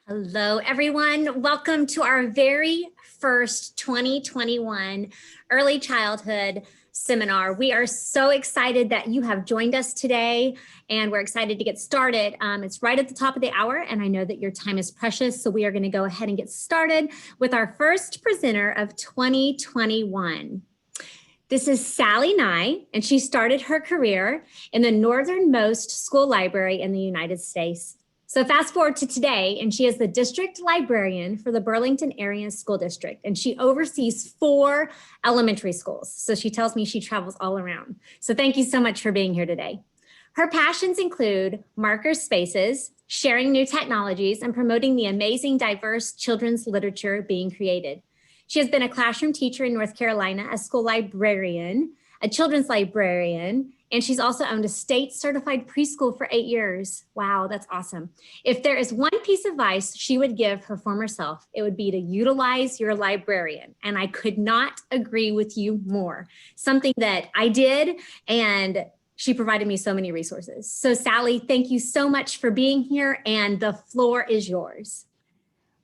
Hello, everyone. Welcome to our very first 2021 Early Childhood Seminar. We are so excited that you have joined us today, and we're excited to get started. It's right at the top of the hour, and I know that your time is precious, so we are going to go ahead and get started with our first presenter of 2021. This is Sally Nye, and she started her career in the northernmost school library in the United States. So fast forward to today, and she is the district librarian for the Burlington Area School District, and she oversees 4 elementary schools. So she tells me she travels all around. So thank you so much for being here today. Her passions include marker spaces, sharing new technologies, and promoting the amazing diverse children's literature being created. She has been a classroom teacher in North Carolina, a school librarian, a children's librarian, and she's also owned a state certified preschool for 8 years. Wow, that's awesome. If there is one piece of advice she would give her former self, it would be to utilize your librarian. And I could not agree with you more. Something that I did, and she provided me so many resources. So Sally, thank you so much for being here, and the floor is yours.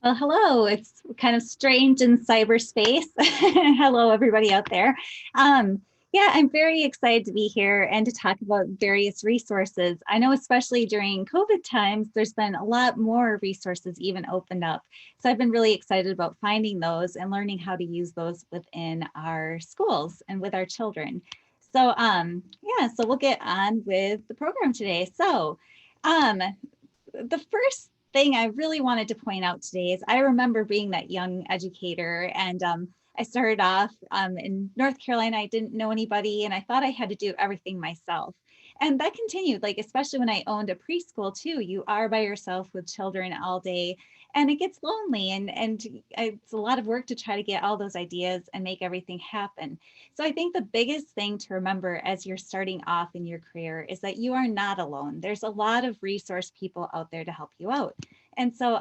Well, hello. It's kind of strange in cyberspace. Hello, everybody out there. Yeah, I'm very excited to be here and to talk about various resources. I know especially during COVID times, there's been a lot more resources even opened up. So I've been really excited about finding those and learning how to use those within our schools and with our children. So yeah, so we'll get on with the program today. So the first thing I really wanted to point out today is I remember being that young educator, and I started off in North Carolina. I didn't know anybody, and I thought I had to do everything myself. And that continued, like, especially when I owned a preschool too. You are by yourself with children all day, and it gets lonely, and it's a lot of work to try to get all those ideas and make everything happen. So I think the biggest thing to remember as you're starting off in your career is that you are not alone. There's a lot of resource people out there to help you out. And so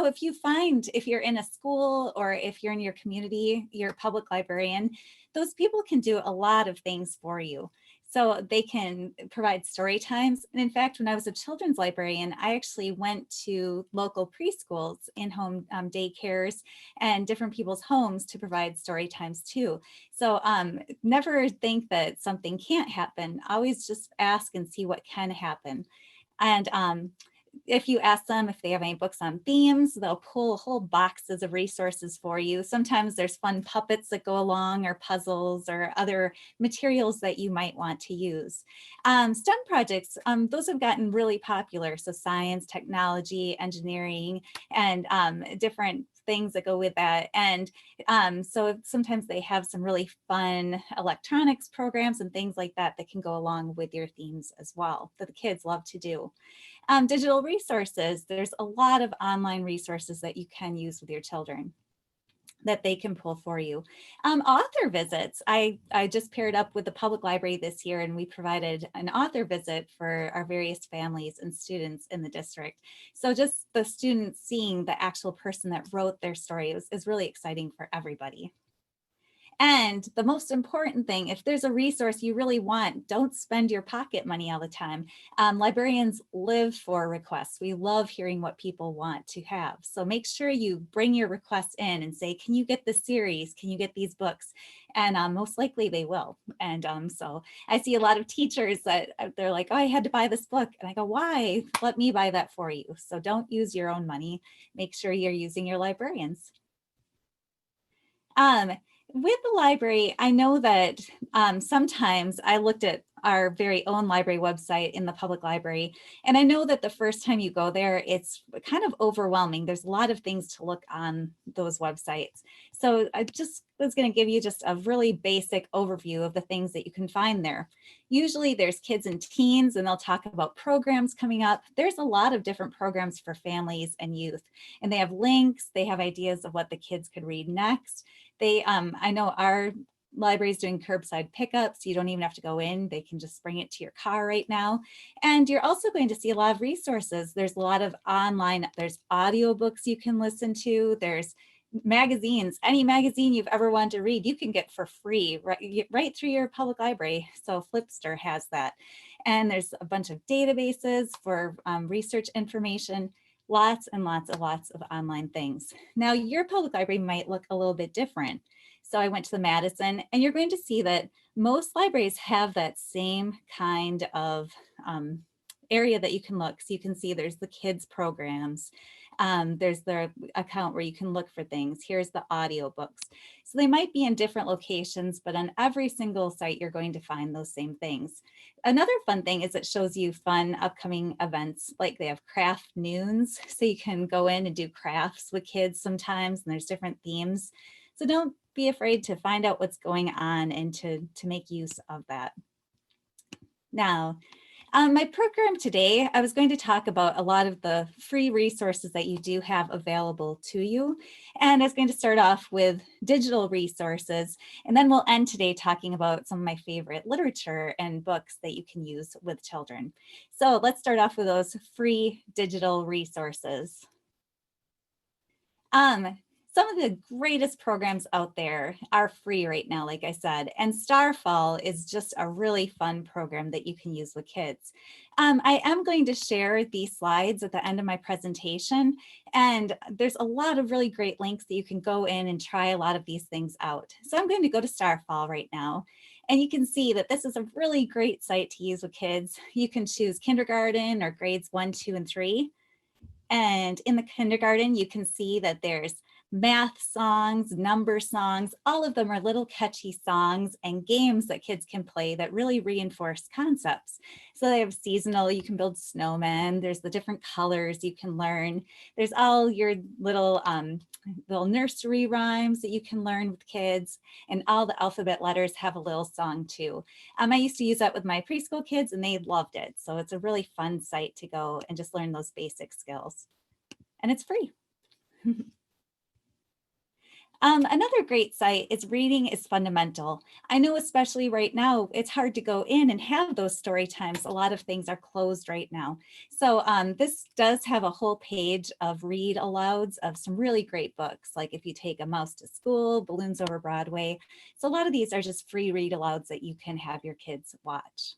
if you're in a school or if you're in your community, your public librarian, those people can do a lot of things for you. So they can provide story times. And in fact, when I was a children's librarian, I actually went to local preschools, in-home daycares, and different people's homes to provide story times too. So never think that something can't happen. Always just ask and see what can happen. And if you ask them if they have any books on themes, they'll pull whole boxes of resources for you. Sometimes there's fun puppets that go along, or puzzles, or other materials that you might want to use. STEM projects, those have gotten really popular. So science, technology, engineering, and different things that go with that. And so sometimes they have some really fun electronics programs and things like that that can go along with your themes as well, that the kids love to do. Digital resources, there's a lot of online resources that you can use with your children that they can pull for you. Author visits, I just paired up with the public library this year, and we provided an author visit for our various families and students in the district. So just the students seeing the actual person that wrote their story is really exciting for everybody. And the most important thing, if there's a resource you really want, don't spend your pocket money all the time. Librarians live for requests. We love hearing what people want to have. So make sure you bring your requests in and say, can you get this series? Can you get these books? And most likely they will. And so I see a lot of teachers that they're like, oh, I had to buy this book. And I go, why? Let me buy that for you. So don't use your own money. Make sure you're using your librarians. With the library, I know that sometimes I looked at our very own library website in the public library, and I know that the first time you go there, it's kind of overwhelming. There's a lot of things to look on those websites. So I just was going to give you just a really basic overview of the things that you can find there. Usually there's kids and teens, and they'll talk about programs coming up. There's a lot of different programs for families and youth, and they have links, they have ideas of what the kids could read next. I know our library is doing curbside pickups. You don't even have to go in. They can just bring it to your car right now. And you're also going to see a lot of resources. There's a lot of online, there's audiobooks you can listen to. There's magazines, any magazine you've ever wanted to read, you can get for free right through your public library. So Flipster has that. And there's a bunch of databases for research information. lots and lots of online things. Now, your public library might look a little bit different. So I went to the Madison, and you're going to see that most libraries have that same kind of area that you can look. So you can see there's the kids programs. There's their account where you can look for things. Here's the audiobooks. So they might be in different locations, but on every single site, you're going to find those same things. Another fun thing is it shows you fun upcoming events, like they have craft noons. So you can go in and do crafts with kids sometimes, and there's different themes. So don't be afraid to find out what's going on and to make use of that. Now, my program today, I was going to talk about a lot of the free resources that you do have available to you. And I was going to start off with digital resources, and then we'll end today talking about some of my favorite literature and books that you can use with children. So let's start off with those free digital resources. Some of the greatest programs out there are free right now, like I said, and Starfall is just a really fun program that you can use with kids. I am going to share these slides at the end of my presentation, and there's a lot of really great links that you can go in and try a lot of these things out. So I'm going to go to Starfall right now, and you can see that this is a really great site to use with kids. You can choose kindergarten or grades 1, 2, and 3. And in the kindergarten, you can see that there's math songs, number songs, all of them are little catchy songs and games that kids can play that really reinforce concepts. So they have seasonal, you can build snowmen, there's the different colors you can learn. There's all your little nursery rhymes that you can learn with kids, and all the alphabet letters have a little song too. I used to use that with my preschool kids and they loved it. So it's a really fun site to go and just learn those basic skills. And it's free. Another great site is Reading is Fundamental. I know especially right now, it's hard to go in and have those story times. A lot of things are closed right now. So this does have a whole page of read alouds of some really great books, like If You Take a Mouse to School, Balloons Over Broadway. So a lot of these are just free read alouds that you can have your kids watch.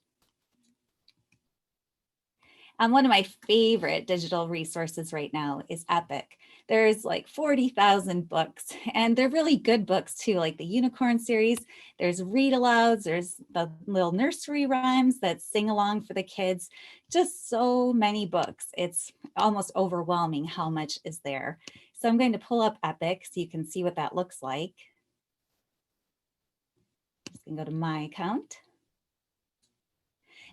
One of my favorite digital resources right now is Epic. There's like 40,000 books, and they're really good books too, like the Unicorn series. There's read alouds, there's the little nursery rhymes that sing along for the kids. Just so many books. It's almost overwhelming how much is there. So I'm going to pull up Epic so you can see what that looks like. I'm just gonna go to my account.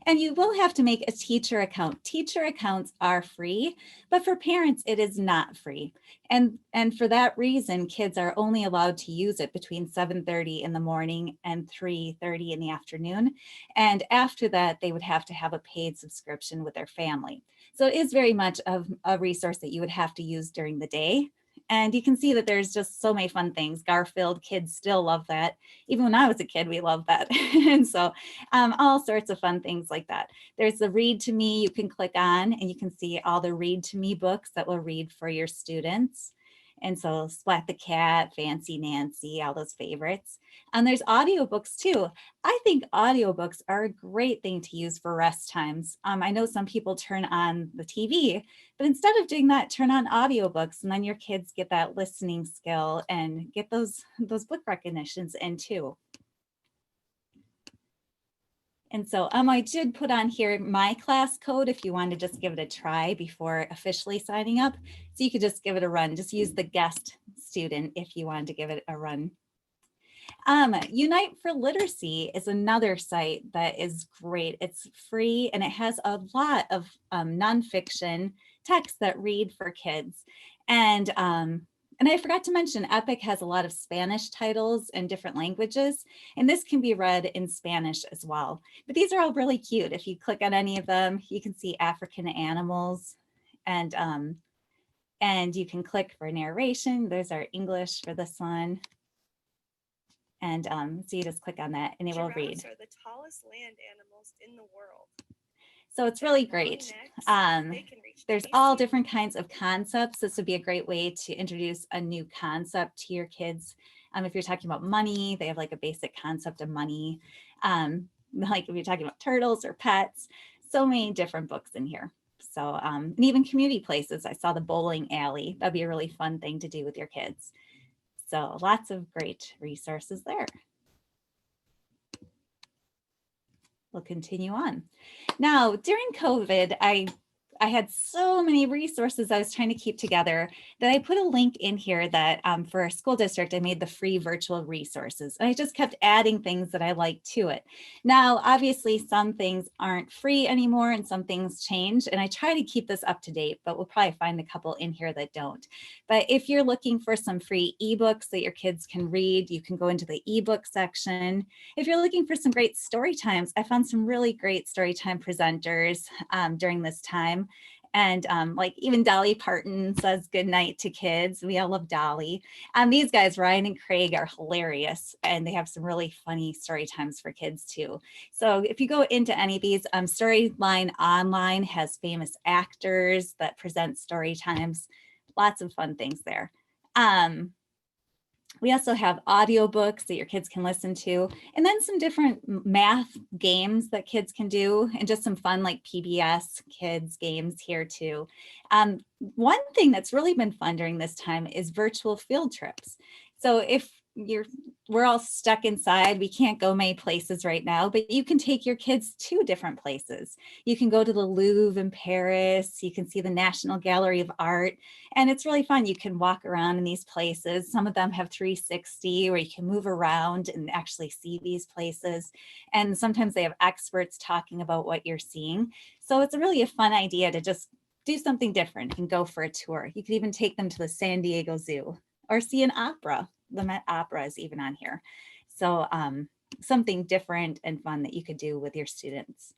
And you will have to make a teacher account. Teacher accounts are free, but for parents, it is not free. And for that reason, kids are only allowed to use it between 7:30 in the morning and 3:30 in the afternoon. And after that, they would have to have a paid subscription with their family. So it is very much of a resource that you would have to use during the day. And you can see that there's just so many fun things. Garfield, kids still love that. Even when I was a kid, we loved that. And so all sorts of fun things like that. There's the Read to Me you can click on, and you can see all the Read to Me books that will read for your students. And so Splat the Cat, Fancy Nancy, all those favorites. And there's audiobooks too. I think audiobooks are a great thing to use for rest times. I know some people turn on the TV, but instead of doing that, turn on audiobooks, and then your kids get that listening skill and get those book recognitions in too. And so I did put on here my class code if you want to just give it a try before officially signing up. So you could just give it a run. Just use the guest student if you wanted to give it a run. Unite for Literacy is another site that is great. It's free and it has a lot of nonfiction texts that read for kids. And I forgot to mention, Epic has a lot of Spanish titles in different languages, and this can be read in Spanish as well. But these are all really cute. If you click on any of them, you can see African animals, and you can click for narration. There's our English for this one. And so you just click on that and it will read. Giraffes are the tallest land animals in the world. So it's really great. There's all different kinds of concepts. This would be a great way to introduce a new concept to your kids. If you're talking about money, they have like a basic concept of money. Like if you're talking about turtles or pets, so many different books in here. So, and even community places. I saw the bowling alley. That'd be a really fun thing to do with your kids. So lots of great resources there. We'll continue on. Now, during COVID, I had so many resources I was trying to keep together that I put a link in here that for our school district, I made the free virtual resources. And I just kept adding things that I liked to it. Now, obviously, some things aren't free anymore and some things change. And I try to keep this up to date, but we'll probably find a couple in here that don't. But if you're looking for some free ebooks that your kids can read, you can go into the ebook section. If you're looking for some great story times, I found some really great story time presenters during this time. And like even Dolly Parton says good night to kids. We all love Dolly. These guys, Ryan and Craig, are hilarious, and they have some really funny story times for kids too. So if you go into any of these, Storyline Online has famous actors that present story times. Lots of fun things there. We also have audiobooks that your kids can listen to, and then some different math games that kids can do, and just some fun like PBS kids games here too. One thing that's really been fun during this time is virtual field trips. So if we're all stuck inside, we can't go many places right now, but you can take your kids to different places. You can go to the Louvre in Paris, you can see the National Gallery of Art, and it's really fun. You can walk around in these places. Some of them have 360 where you can move around and actually see these places. And sometimes they have experts talking about what you're seeing. So it's really a fun idea to just do something different and go for a tour. You could even take them to the San Diego Zoo or see an opera. The Met Opera is even on here. So something different and fun that you could do with your students.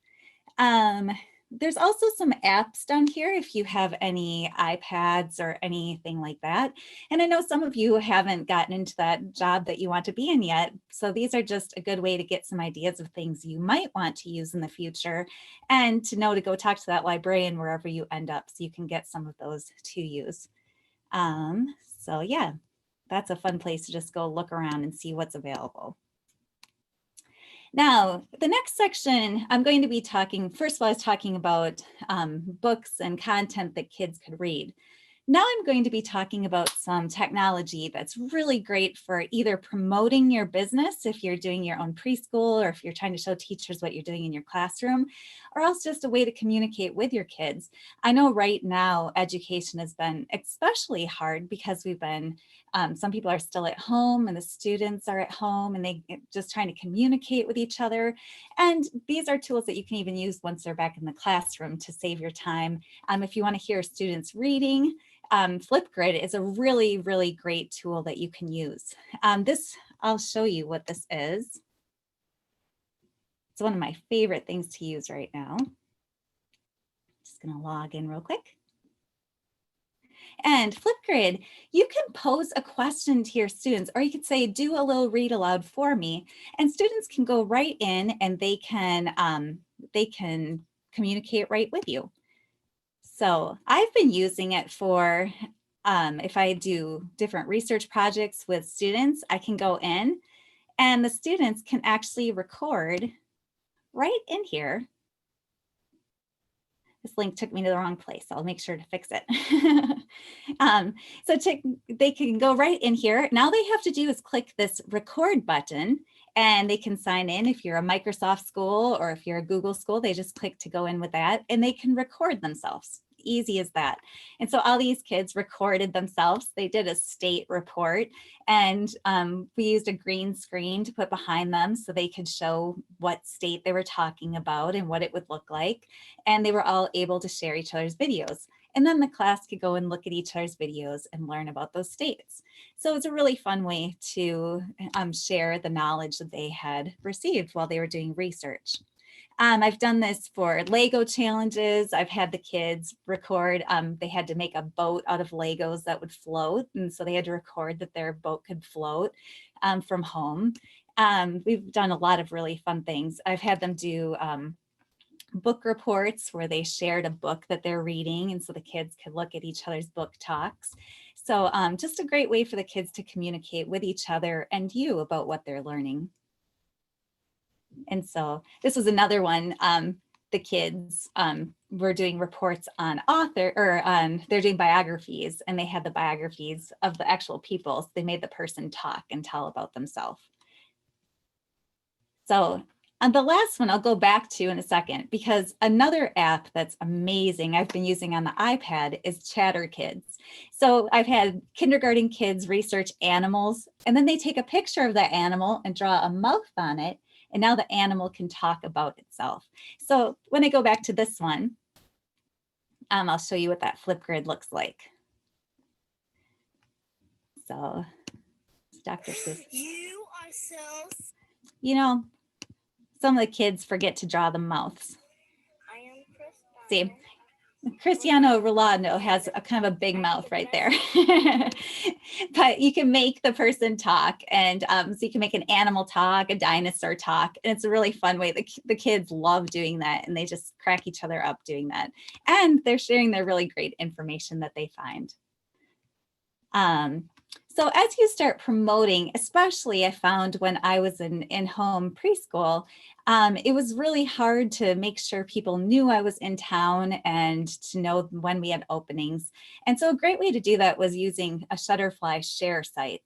There's also some apps down here if you have any iPads or anything like that. And I know some of you haven't gotten into that job that you want to be in yet. So these are just a good way to get some ideas of things you might want to use in the future and to know to go talk to that librarian wherever you end up so you can get some of those to use. So yeah. That's a fun place to just go look around and see what's available. Now, the next section, I'm going to be talking, first of all, I was talking about books and content that kids could read. Now I'm going to be talking about some technology that's really great for either promoting your business if you're doing your own preschool or if you're trying to show teachers what you're doing in your classroom, or else just a way to communicate with your kids. I know right now education has been especially hard because we've been, some people are still at home and the students are at home and they just trying to communicate with each other. And these are tools that you can even use once they're back in the classroom to save your time. If you want to hear students reading, Flipgrid is a really, really great tool that you can use. I'll show you what this is. It's one of my favorite things to use right now. Just gonna log in real quick. And Flipgrid, you can pose a question to your students, or you could say, do a little read aloud for me. And students can go right in and they can communicate right with you. So I've been using it for, if I do different research projects with students, I can go in and the students can actually record right in here. This link took me to the wrong place. I'll make sure to fix it. They can go right in here. Now they have to do is click this record button and they can sign in. If you're a Microsoft school or if you're a Google school, they just click to go in with that and they can record themselves. Easy as that. And so all these kids recorded themselves. They did a state report and we used a green screen to put behind them so they could show what state they were talking about and what it would look like. And they were all able to share each other's videos. And then the class could go and look at each other's videos and learn about those states. So it's a really fun way to share the knowledge that they had received while they were doing research. I've done this for Lego challenges. I've had the kids record, they had to make a boat out of Legos that would float. And so they had to record that their boat could float from home. We've done a lot of really fun things. I've had them do book reports where they shared a book that they're reading. And so the kids could look at each other's book talks. So just a great way for the kids to communicate with each other and you about what they're learning. And so this was another one. the kids were doing reports on they're doing biographies, and they had the biographies of the actual people. So they made the person talk and tell about themselves. So on the last one, I'll go back to in a second, because another app that's amazing I've been using on the iPad is Chatter Kids. So I've had kindergarten kids research animals, and then they take a picture of that animal and draw a mouth on it. And now the animal can talk about itself. So when I go back to this one, I'll show you what that Flipgrid looks like. So Dr. Shipley. You are so. You know, some of the kids forget to draw the mouths. I am Chris. See, Cristiano Rolando has a kind of a big mouth right there. But you can make the person talk, and so you can make an animal talk, a dinosaur talk, and it's a really fun way. The kids love doing that, and they just crack each other up doing that. And they're sharing their really great information that they find. So as you start promoting, especially I found when I was in in-home preschool, it was really hard to make sure people knew I was in town and to know when we had openings. And so a great way to do that was using a Shutterfly share site.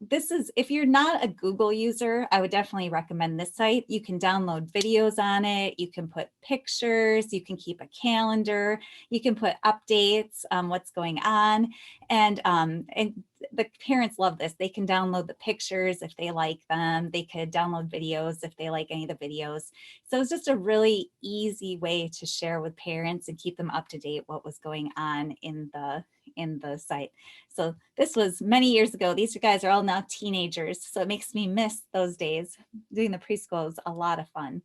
This is, if you're not a Google user, I would definitely recommend this site. You can download videos on it. You can put pictures, you can keep a calendar, you can put updates on what's going on. And the parents love this. They can download the pictures if they like them. They could download videos if they like any of the videos. So it's just a really easy way to share with parents and keep them up to date what was going on in the site. So this was many years ago. These guys are all now teenagers, so it makes me miss those days. Doing the preschool was a lot of fun.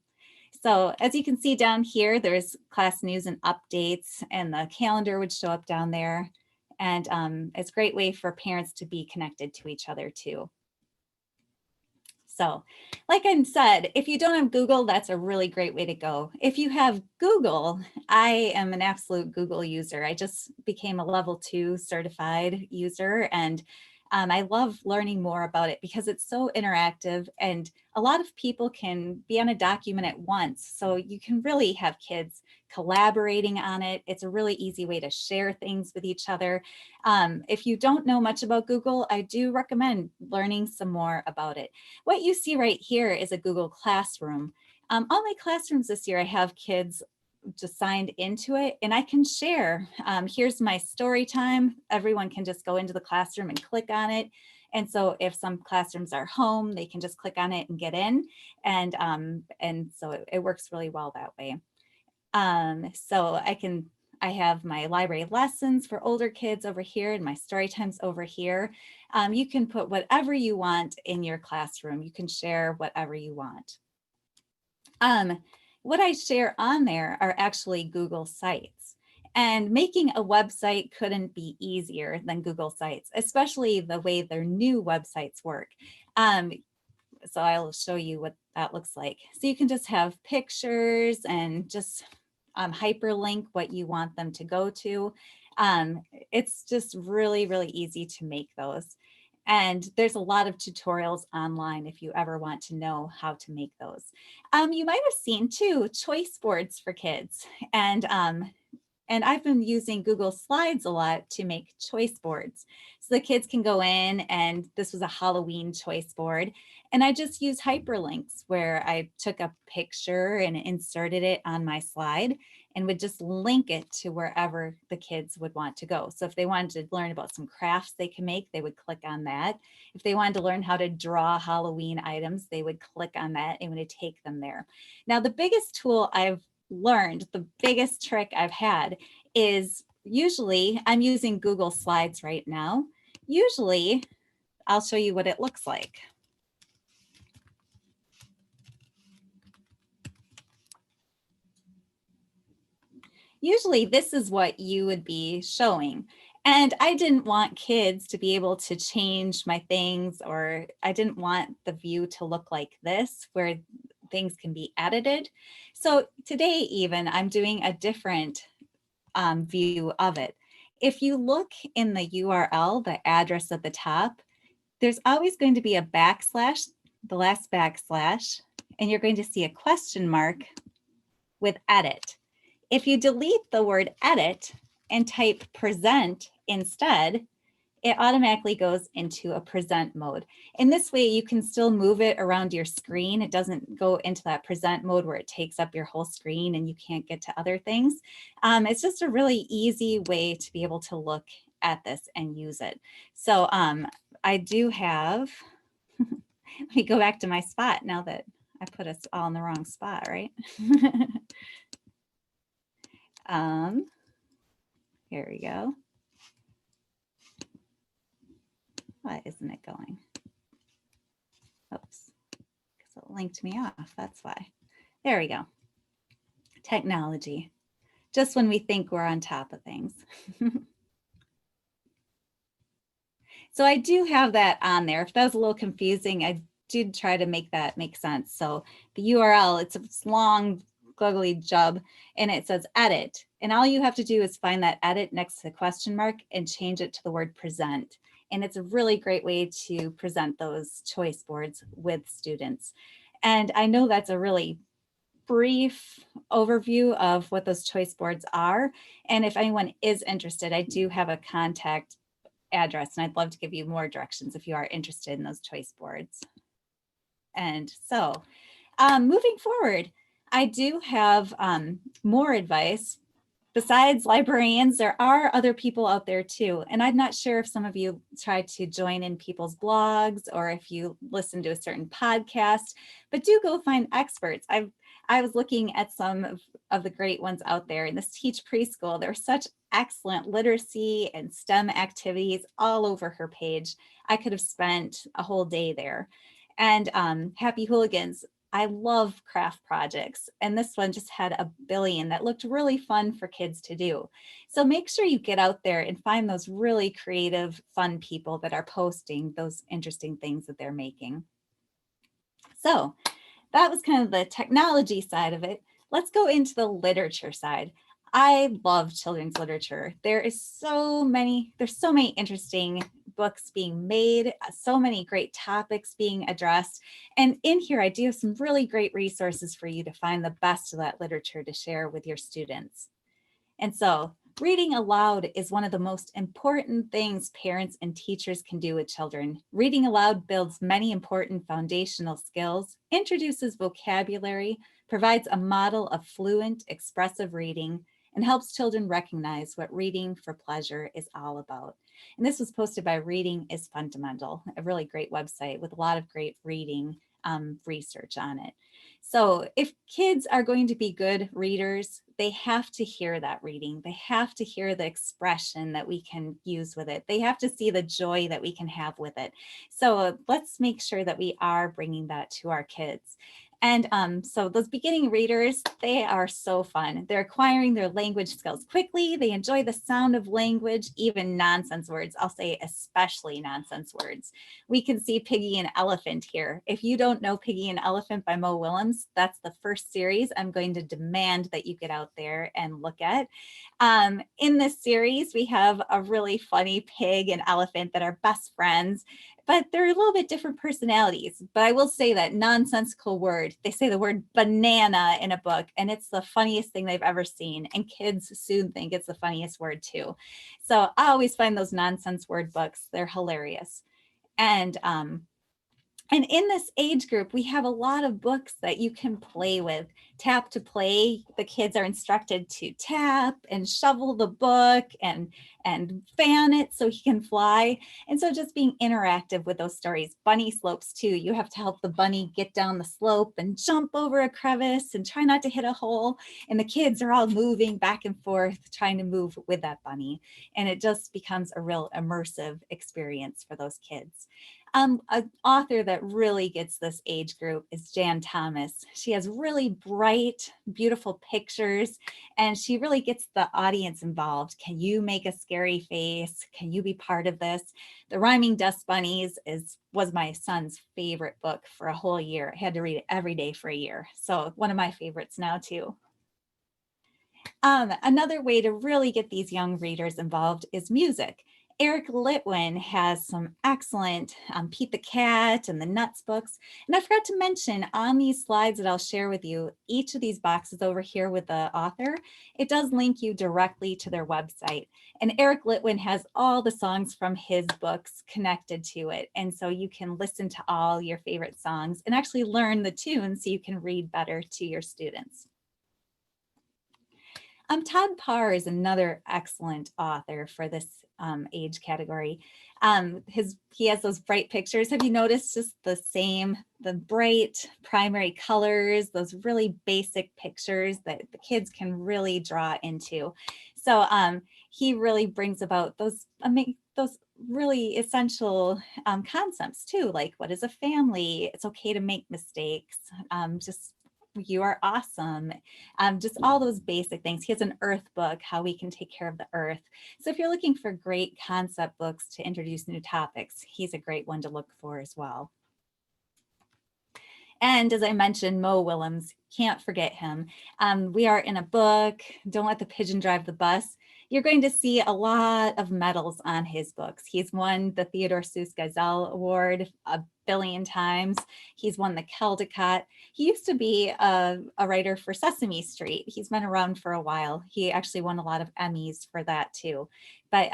So as you can see down here, there's class news and updates, and the calendar would show up down there. And it's a great way for parents to be connected to each other too. So like I said, if you don't have Google, that's a really great way to go. If you have Google, I am an absolute Google user. I just became a level 2 certified user, and I love learning more about it because it's so interactive, and a lot of people can be on a document at once. So you can really have kids collaborating on it. It's a really easy way to share things with each other. If you don't know much about Google, I do recommend learning some more about it. What you see right here is a Google Classroom. All my classrooms this year, I have kids just signed into it, and I can share. Here's my story time. Everyone can just go into the classroom and click on it. And so if some classrooms are home, they can just click on it and get in. And so it works really well that way. So I have my library lessons for older kids over here and my story times over here. You can put whatever you want in your classroom. You can share whatever you want. What I share on there are actually Google Sites, and making a website couldn't be easier than Google Sites, especially the way their new websites work. So I'll show you what that looks like. So you can just have pictures and just hyperlink what you want them to go to. It's just really, really easy to make those. And there's a lot of tutorials online if you ever want to know how to make those. You might have seen too, choice boards for kids. And I've been using Google Slides a lot to make choice boards. So the kids can go in, and this was a Halloween choice board. And I just use hyperlinks where I took a picture and inserted it on my slide and would just link it to wherever the kids would want to go. So if they wanted to learn about some crafts they can make, they would click on that. If they wanted to learn how to draw Halloween items, they would click on that and it would take them there. Now, the biggest tool I've learned, the biggest trick I've had is usually I'm using Google Slides right now. Usually I'll show you what it looks like. Usually this is what you would be showing. And I didn't want kids to be able to change my things, or I didn't want the view to look like this where things can be edited. So today even I'm doing a different view of it. If you look in the URL, the address at the top, there's always going to be a backslash, the last backslash, and you're going to see a question mark with edit. If you delete the word edit and type present instead, it automatically goes into a present mode. In this way, you can still move it around your screen. It doesn't go into that present mode where it takes up your whole screen and you can't get to other things. It's just a really easy way to be able to look at this and use it. So I do have, let me go back to my spot now that I put us all in the wrong spot, right? Here we go. Why isn't it going? Oops, because it linked me off, that's why. There we go. Technology, just when we think we're on top of things. So I do have that on there. If that was a little confusing, I did try to make that make sense. So the URL, it's a long, googly jub, and it says edit. And all you have to do is find that edit next to the question mark and change it to the word present. And it's a really great way to present those choice boards with students. And I know that's a really brief overview of what those choice boards are. And if anyone is interested, I do have a contact address, and I'd love to give you more directions if you are interested in those choice boards. And so moving forward, I do have more advice. Besides librarians, there are other people out there too. And I'm not sure if some of you try to join in people's blogs or if you listen to a certain podcast, but do go find experts. I was looking at some of the great ones out there in this Teach Preschool. There are such excellent literacy and STEM activities all over her page. I could have spent a whole day there. And Happy Hooligans, I love craft projects, and this one just had a billion that looked really fun for kids to do. So make sure you get out there and find those really creative, fun people that are posting those interesting things that they're making. So that was kind of the technology side of it. Let's go into the literature side. I love children's literature. There's so many interesting books being made, so many great topics being addressed. And in here, I do have some really great resources for you to find the best of that literature to share with your students. And so reading aloud is one of the most important things parents and teachers can do with children. Reading aloud builds many important foundational skills, introduces vocabulary, provides a model of fluent, expressive reading, and helps children recognize what reading for pleasure is all about. And this was posted by Reading is Fundamental, a really great website with a lot of great reading research on it. So if kids are going to be good readers, they have to hear that reading. They have to hear the expression that we can use with it. They have to see the joy that we can have with it. So let's make sure that we are bringing that to our kids. And so those beginning readers, they are so fun. They're acquiring their language skills quickly. They enjoy the sound of language, even nonsense words. I'll say especially nonsense words. We can see Piggy and Elephant here. If you don't know Piggy and Elephant by Mo Willems, that's the first series I'm going to demand that you get out there and look at. In this series, we have a really funny pig and elephant that are best friends, but they're a little bit different personalities. But I will say that nonsensical word, they say the word banana in a book, and it's the funniest thing they've ever seen. And kids soon think it's the funniest word too. So I always find those nonsense word books, they're hilarious. And in this age group, we have a lot of books that you can play with. Tap to play, the kids are instructed to tap and shovel the book and fan it so he can fly. And so just being interactive with those stories. Bunny slopes too. You have to help the bunny get down the slope and jump over a crevice and try not to hit a hole. And the kids are all moving back and forth, trying to move with that bunny. And it just becomes a real immersive experience for those kids. An author that really gets this age group is Jan Thomas. She has really bright, beautiful pictures, and she really gets the audience involved. Can you make a scary face? Can you be part of this? The Rhyming Dust Bunnies was my son's favorite book for a whole year. I had to read it every day for a year. So one of my favorites now too. Another way to really get these young readers involved is music. Eric Litwin has some excellent Pete the Cat and the Nuts books. And I forgot to mention on these slides that I'll share with you, each of these boxes over here with the author, it does link you directly to their website. And Eric Litwin has all the songs from his books connected to it. And so you can listen to all your favorite songs and actually learn the tunes so you can read better to your students. Todd Parry is another excellent author for this age category. He has those bright pictures. Have you noticed just the bright primary colors, those really basic pictures that the kids can really draw into. So he really brings about those really essential concepts too, like what is a family? It's okay to make mistakes. Just you are awesome. Just all those basic things. He has an earth book, how we can take care of the earth. So if you're looking for great concept books to introduce new topics, he's a great one to look for as well. And as I mentioned, Mo Willems, can't forget him. We are in a book, Don't Let the Pigeon Drive the Bus. You're going to see a lot of medals on his books. He's won the Theodore Seuss Gazelle Award a billion times. He's won the Caldecott. He used to be a writer for Sesame Street. He's been around for a while. He actually won a lot of Emmys for that too. But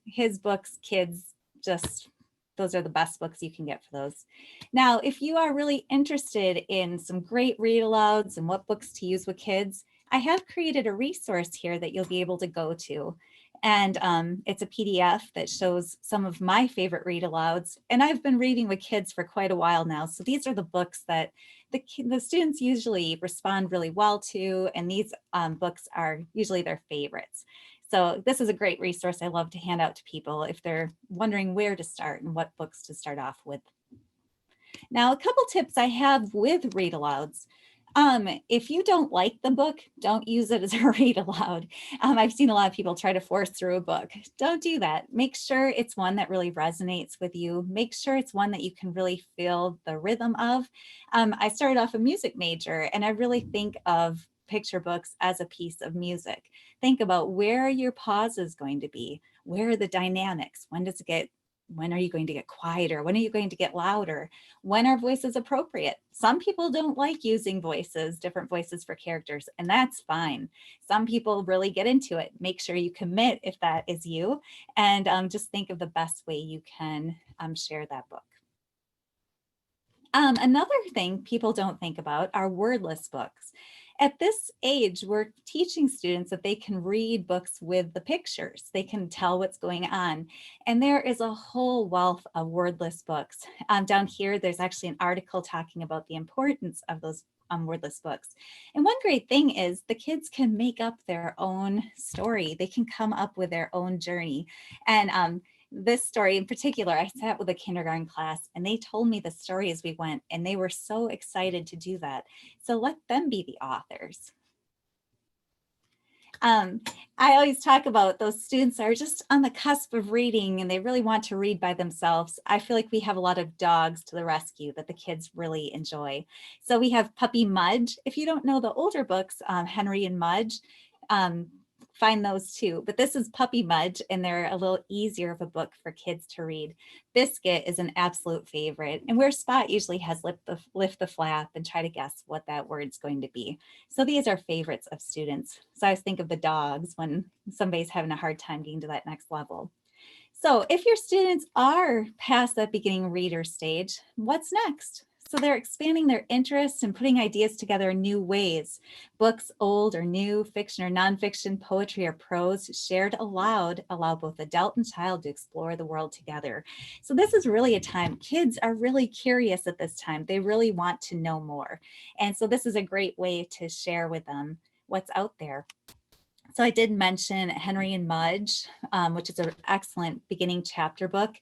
his books, kids just, those are the best books you can get for those. Now, if you are really interested in some great read alouds and what books to use with kids, I have created a resource here that you'll be able to go to. And it's a PDF that shows some of my favorite read alouds. And I've been reading with kids for quite a while now. So these are the books that the students usually respond really well to. And these books are usually their favorites. So this is a great resource I love to hand out to people if they're wondering where to start and what books to start off with. Now, a couple tips I have with read alouds. If you don't like the book, don't use it as a read aloud. I've seen a lot of people try to force through a book. Don't do that. Make sure it's one that really resonates with you. Make sure it's one that you can really feel the rhythm of. I started off a music major, and I really think of picture books as a piece of music. Think about where are your pauses going to be? Where are the dynamics? When are you going to get quieter? When are you going to get louder? When are voices appropriate? Some people don't like using voices, different voices for characters, and that's fine. Some people really get into it. Make sure you commit if that is you, and just think of the best way you can share that book. Another thing people don't think about are wordless books. At this age, we're teaching students that they can read books with the pictures. They can tell what's going on. And there is a whole wealth of wordless books. Down here, there's actually an article talking about the importance of those wordless books. And one great thing is the kids can make up their own story. They can come up with their own journey. And this story in particular, I sat with a kindergarten class and they told me the story as we went, and they were so excited to do that. So let them be the authors. I always talk about those students are just on the cusp of reading and they really want to read by themselves. I feel like we have a lot of dogs to the rescue that the kids really enjoy. So we have Puppy Mudge. If you don't know the older books, Henry and Mudge, find those too, but this is Puppy Mudge, and they're a little easier of a book for kids to read. Biscuit is an absolute favorite, and where Spot usually has lift the flap and try to guess what that word's going to be. So these are favorites of students. So I always think of the dogs when somebody's having a hard time getting to that next level. So if your students are past that beginning reader stage, what's next? So they're expanding their interests and putting ideas together in new ways. Books, old or new, fiction or nonfiction, poetry or prose, shared aloud, allow both adult and child to explore the world together. So this is really a time, kids are really curious at this time. They really want to know more. And so this is a great way to share with them what's out there. So I did mention Henry and Mudge, which is an excellent beginning chapter book.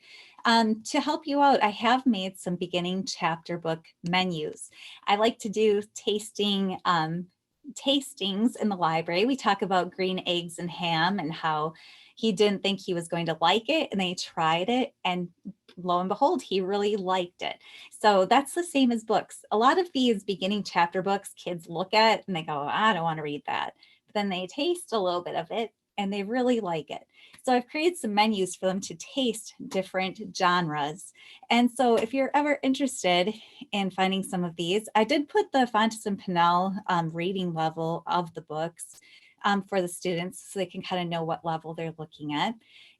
To help you out, I have made some beginning chapter book menus. I like to do tastings in the library. We talk about green eggs and ham and how he didn't think he was going to like it, and they tried it, and lo and behold, he really liked it. So that's the same as books. A lot of these beginning chapter books kids look at and they go, I don't want to read that. But then they taste a little bit of it and they really like it. So I've created some menus for them to taste different genres. And so if you're ever interested in finding some of these, I did put the Fontes and Pinnell rating level of the books for the students so they can kind of know what level they're looking at.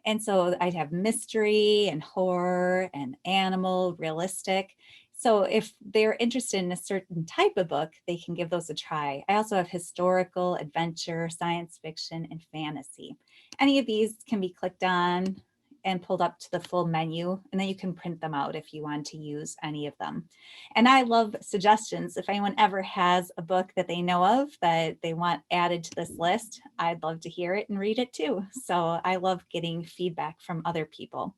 And so I'd have mystery and horror and animal, realistic. So if they're interested in a certain type of book, they can give those a try. I also have historical, adventure, science fiction, and fantasy. Any of these can be clicked on and pulled up to the full menu, and then you can print them out if you want to use any of them. And I love suggestions. If anyone ever has a book that they know of that they want added to this list, I'd love to hear it and read it too. So I love getting feedback from other people.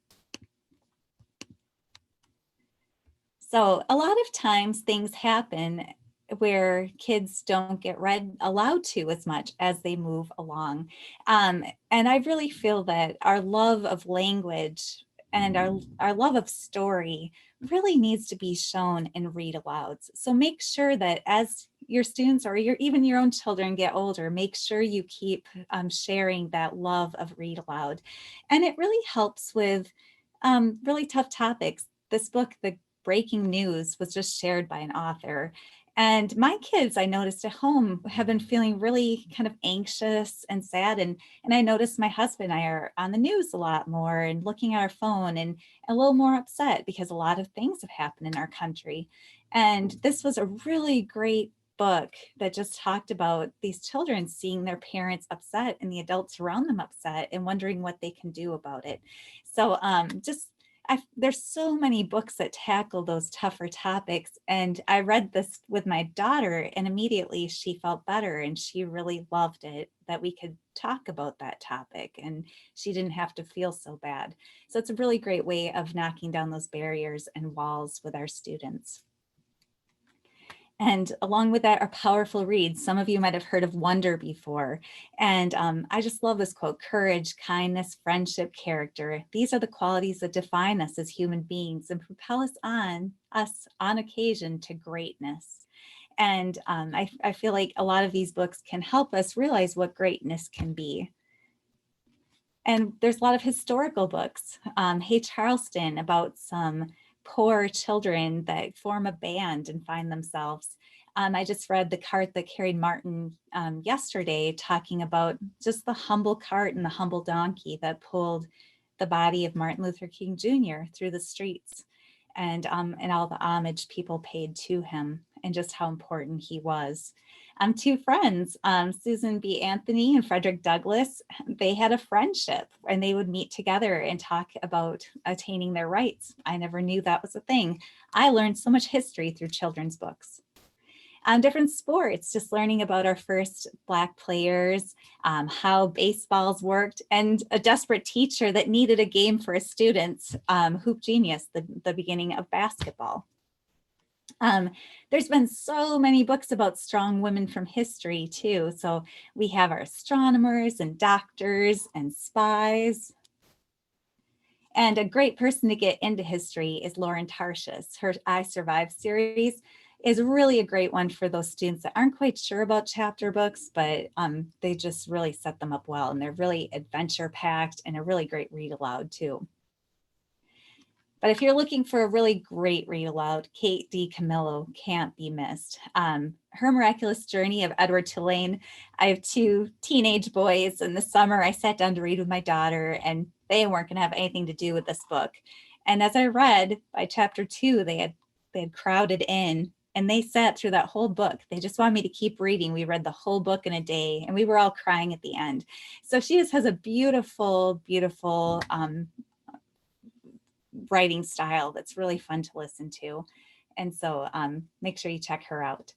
So a lot of times things happen where kids don't get read aloud to as much as they move along. And I really feel that our love of language and our love of story really needs to be shown in read alouds. So make sure that as your students or even your own children get older, make sure you keep sharing that love of read aloud. And it really helps with really tough topics. This book, The Breaking News, was just shared by an author. And my kids, I noticed at home, have been feeling really kind of anxious and sad. And I noticed my husband and I are on the news a lot more and looking at our phone and a little more upset because a lot of things have happened in our country. And this was a really great book that just talked about these children seeing their parents upset and the adults around them upset and wondering what they can do about it. So there's so many books that tackle those tougher topics. And I read this with my daughter and immediately she felt better and she really loved it, that we could talk about that topic and she didn't have to feel so bad. So it's a really great way of knocking down those barriers and walls with our students. And along with that are powerful reads. Some of you might have heard of Wonder before. And I just love this quote: courage, kindness, friendship, character. These are the qualities that define us as human beings and propel us on occasion to greatness. And I feel like a lot of these books can help us realize what greatness can be. And there's a lot of historical books. Hey Charleston, about some poor children that form a band and find themselves. I just read The Cart That Carried Martin yesterday, talking about just the humble cart and the humble donkey that pulled the body of Martin Luther King Jr. through the streets, and all the homage people paid to him and just how important he was. Two friends, Susan B. Anthony and Frederick Douglass, they had a friendship and they would meet together and talk about attaining their rights. I never knew that was a thing. I learned so much history through children's books. Different sports, just learning about our first Black players, how baseballs worked, and a desperate teacher that needed a game for his students, Hoop Genius, the beginning of basketball. There's been so many books about strong women from history too. So we have our astronomers and doctors and spies. And a great person to get into history is Lauren Tarshis. Her I Survived series is really a great one for those students that aren't quite sure about chapter books, but they just really set them up well. And they're really adventure packed and a really great read aloud too. But if you're looking for a really great read aloud, Kate D Camillo can't be missed. Her Miraculous Journey of Edward Tulane. I have two teenage boys. In the summer, I sat down to read with my daughter and they weren't gonna have anything to do with this book. And as I read, by chapter 2, they had crowded in and they sat through that whole book. They just wanted me to keep reading. We read the whole book in a day and we were all crying at the end. So she just has a beautiful, beautiful writing style that's really fun to listen to. And so make sure you check her out.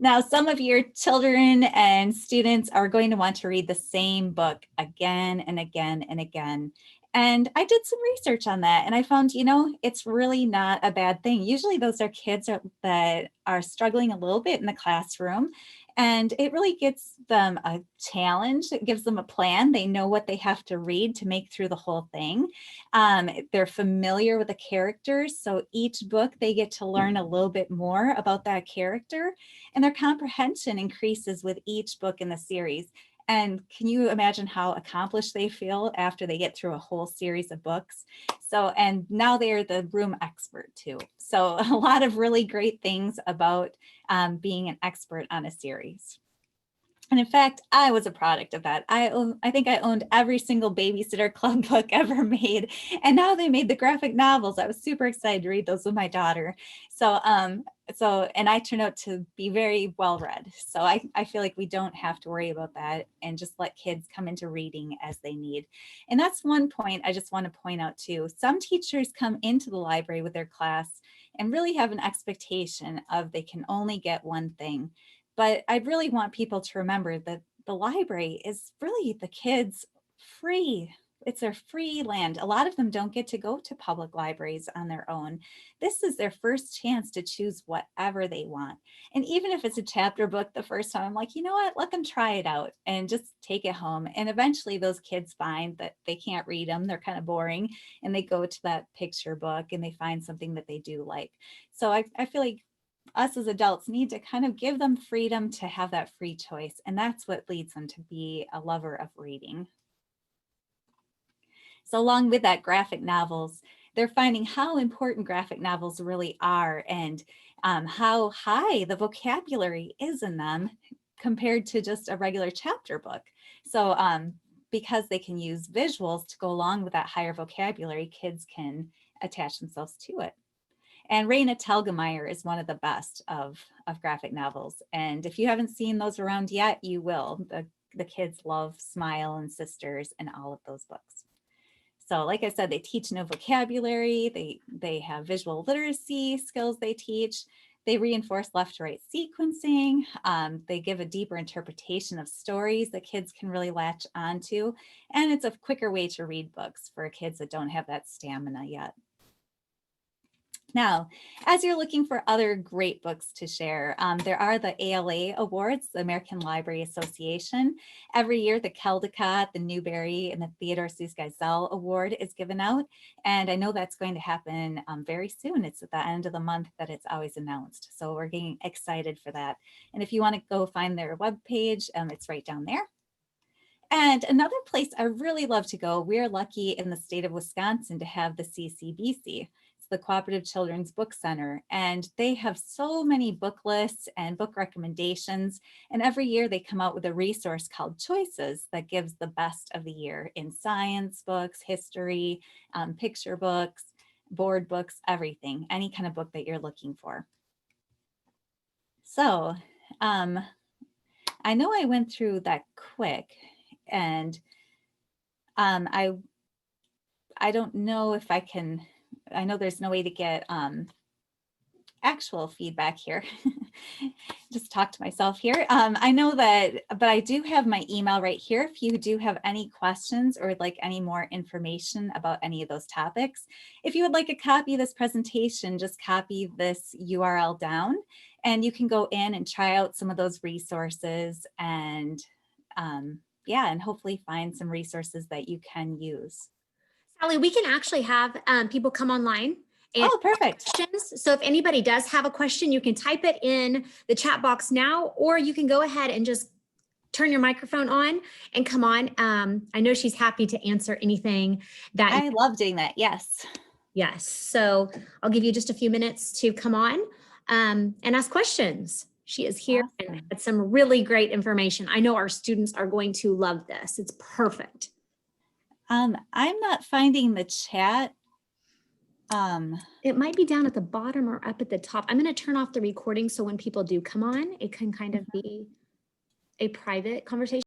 Now, some of your children and students are going to want to read the same book again and again and again. And I did some research on that and I found, it's really not a bad thing. Usually those are kids that are struggling a little bit in the classroom, and it really gives them a challenge. It gives them a plan. They know what they have to read to make through the whole thing. They're familiar with the characters. So each book they get to learn a little bit more about that character, and their comprehension increases with each book in the series. And can you imagine how accomplished they feel after they get through a whole series of books? So, and now they're the room expert too. So a lot of really great things about being an expert on a series. And in fact, I was a product of that. I think I owned every single Babysitter Club book ever made. And now they made the graphic novels. I was super excited to read those with my daughter. So, and I turned out to be very well read. So I feel like we don't have to worry about that and just let kids come into reading as they need. And that's one point I just want to point out too. Some teachers come into the library with their class and really have an expectation of they can only get one thing. But I really want people to remember that the library is really the kids free. It's their free land. A lot of them don't get to go to public libraries on their own. This is their first chance to choose whatever they want. And even if it's a chapter book the first time, I'm like, you know what, let them try it out and just take it home. And eventually those kids find that they can't read them. They're kind of boring. And they go to that picture book and they find something that they do like. So I feel like us as adults need to kind of give them freedom to have that free choice. And that's what leads them to be a lover of reading. So along with that, graphic novels, they're finding how important graphic novels really are and how high the vocabulary is in them compared to just a regular chapter book. So because they can use visuals to go along with that higher vocabulary, kids can attach themselves to it. And Renae Telgemeier is one of the best of graphic novels. And if you haven't seen those around yet, you will. The kids love Smile and Sisters and all of those books. So like I said, they teach new vocabulary. They have visual literacy skills they teach. They reinforce left to right sequencing. They give a deeper interpretation of stories that kids can really latch onto. And it's a quicker way to read books for kids that don't have that stamina yet. Now, as you're looking for other great books to share, there are the ALA Awards, the American Library Association. Every year, the Caldecott, the Newbery, and the Theodore Seuss Geisel Award is given out. And I know that's going to happen very soon. It's at the end of the month that it's always announced. So we're getting excited for that. And if you want to go find their webpage, it's right down there. And another place I really love to go, we're lucky in the state of Wisconsin to have the CCBC. The Cooperative Children's Book Center, and they have so many book lists and book recommendations. And every year they come out with a resource called Choices that gives the best of the year in science books, history, picture books, board books, everything, any kind of book that you're looking for. So I know I went through that quick, and I don't know if I can. I know there's no way to get actual feedback here. Just talk to myself here. I know that, but I do have my email right here. If you do have any questions or would like any more information about any of those topics, if you would like a copy of this presentation, just copy this URL down and you can go in and try out some of those resources and yeah, and hopefully find some resources that you can use. Sally, we can actually have people come online and perfect. Questions. So if anybody does have a question, you can type it in the chat box now, or you can go ahead and just turn your microphone on and come on. I know she's happy to answer anything that I love doing that. Yes. Yes. So I'll give you just a few minutes to come on and ask questions. She is here and had some really great information. I know our students are going to love this. It's perfect. I'm not finding the chat. It might be down at the bottom or up at the top. I'm going to turn off the recording so when people do come on, it can kind of be a private conversation.